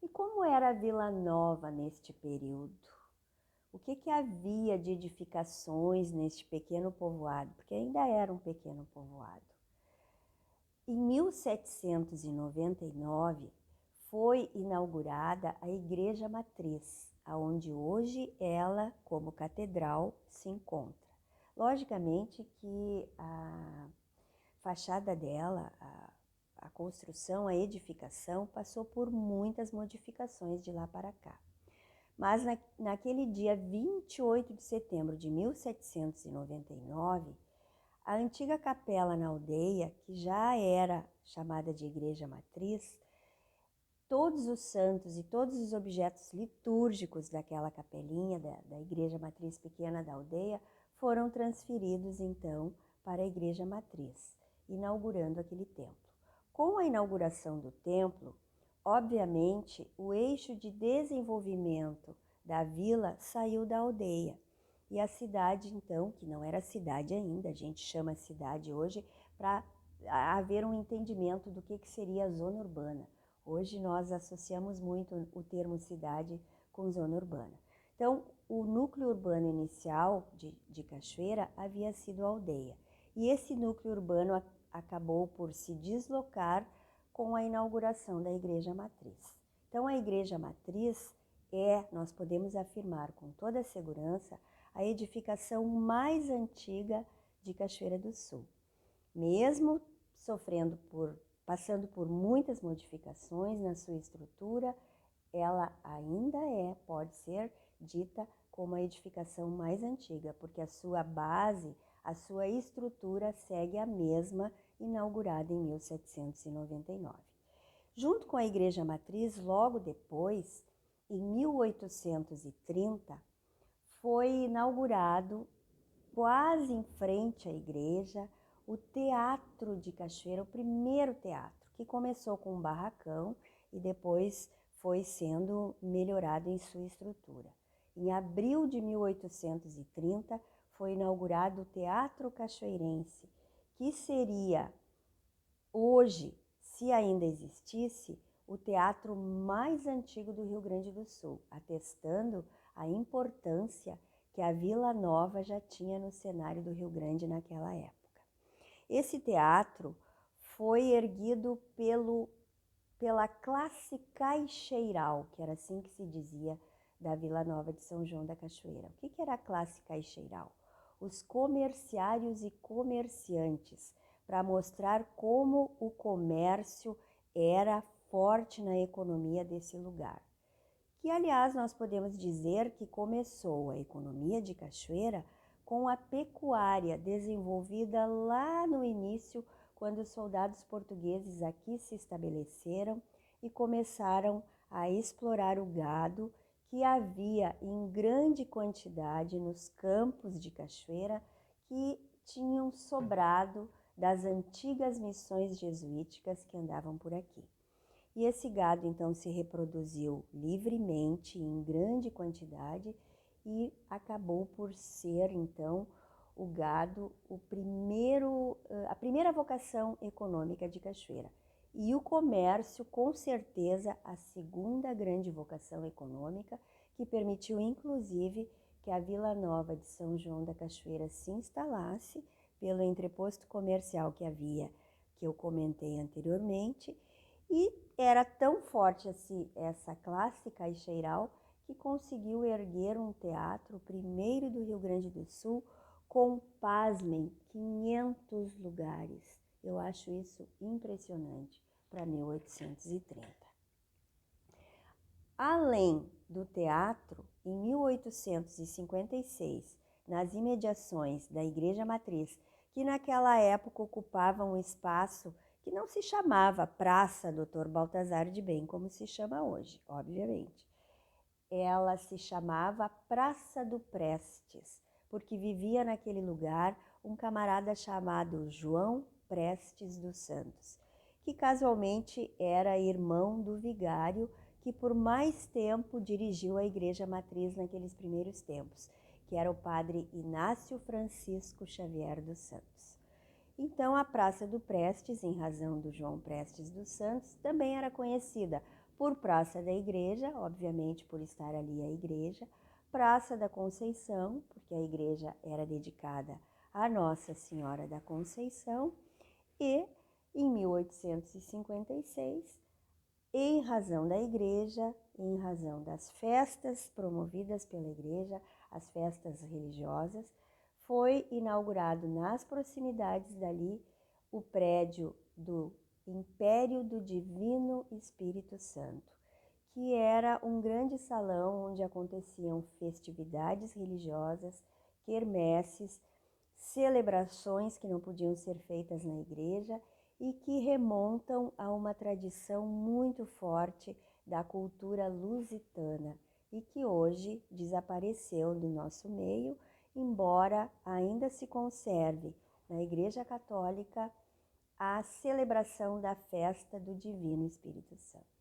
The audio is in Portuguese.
E como era a Vila Nova neste período? O que havia de edificações neste pequeno povoado? Porque ainda era um pequeno povoado. Em 1799 foi inaugurada a Igreja Matriz, aonde hoje ela, como catedral, se encontra. Logicamente que a fachada dela, a construção, a edificação, passou por muitas modificações de lá para cá. Mas naquele dia 28 de setembro de 1799, a antiga capela na aldeia, que já era chamada de Igreja Matriz, todos os santos e todos os objetos litúrgicos daquela capelinha, da Igreja Matriz pequena da aldeia, foram transferidos então para a Igreja Matriz, inaugurando aquele templo. Com a inauguração do templo, obviamente, o eixo de desenvolvimento da vila saiu da aldeia. E a cidade, então, que não era cidade ainda, a gente chama cidade hoje, para haver um entendimento do que seria a zona urbana. Hoje nós associamos muito o termo cidade com zona urbana. Então, o núcleo urbano inicial de Cachoeira havia sido a aldeia. E esse núcleo urbano acabou por se deslocar com a inauguração da Igreja Matriz. Então, a Igreja Matriz nós podemos afirmar com toda segurança, a edificação mais antiga de Cachoeira do Sul. Mesmo passando por muitas modificações na sua estrutura, ela ainda pode ser dita como a edificação mais antiga, porque a sua base, a sua estrutura segue a mesma, inaugurada em 1799. Junto com a Igreja Matriz, logo depois, em 1830, foi inaugurado, quase em frente à igreja, o Teatro de Cachoeira, o primeiro teatro, que começou com um barracão e depois foi sendo melhorado em sua estrutura. Em abril de 1830 foi inaugurado o Teatro Cachoeirense, que seria hoje, se ainda existisse, o teatro mais antigo do Rio Grande do Sul, atestando a importância que a Vila Nova já tinha no cenário do Rio Grande naquela época. Esse teatro foi erguido pela classe caixeiral, que era assim que se dizia, da Vila Nova de São João da Cachoeira. O que era a classe caixeiral? Os comerciários e comerciantes, para mostrar como o comércio era forte na economia desse lugar. Que, aliás, nós podemos dizer que começou a economia de Cachoeira com a pecuária desenvolvida lá no início, quando os soldados portugueses aqui se estabeleceram e começaram a explorar o gado que havia em grande quantidade nos campos de Cachoeira, que tinham sobrado das antigas missões jesuíticas que andavam por aqui. E esse gado então se reproduziu livremente, em grande quantidade, e acabou por ser então o gado a primeira vocação econômica de Cachoeira. E o comércio, com certeza, a segunda grande vocação econômica, que permitiu inclusive que a Vila Nova de São João da Cachoeira se instalasse pelo entreposto comercial que havia, que eu comentei anteriormente, e era tão forte essa classe caixeiral que conseguiu erguer um teatro, o primeiro do Rio Grande do Sul, com, pasmem, 500 lugares. Eu acho isso impressionante para 1830. Além do teatro, em 1856, nas imediações da Igreja Matriz, que naquela época ocupava um espaço que não se chamava Praça Dr. Baltazar de Bem, como se chama hoje, obviamente. Ela se chamava Praça do Prestes, porque vivia naquele lugar um camarada chamado João Prestes dos Santos, que casualmente era irmão do vigário que por mais tempo dirigiu a Igreja Matriz naqueles primeiros tempos, que era o padre Inácio Francisco Xavier dos Santos. Então, a Praça do Prestes, em razão do João Prestes dos Santos, também era conhecida por Praça da Igreja, obviamente por estar ali a igreja, Praça da Conceição, porque a igreja era dedicada a Nossa Senhora da Conceição, e em 1856, em razão da igreja, em razão das festas promovidas pela igreja, as festas religiosas, foi inaugurado nas proximidades dali o prédio do Império do Divino Espírito Santo, que era um grande salão onde aconteciam festividades religiosas, quermesses, celebrações que não podiam ser feitas na igreja e que remontam a uma tradição muito forte da cultura lusitana e que hoje desapareceu do nosso meio, embora ainda se conserve na Igreja Católica a celebração da festa do Divino Espírito Santo.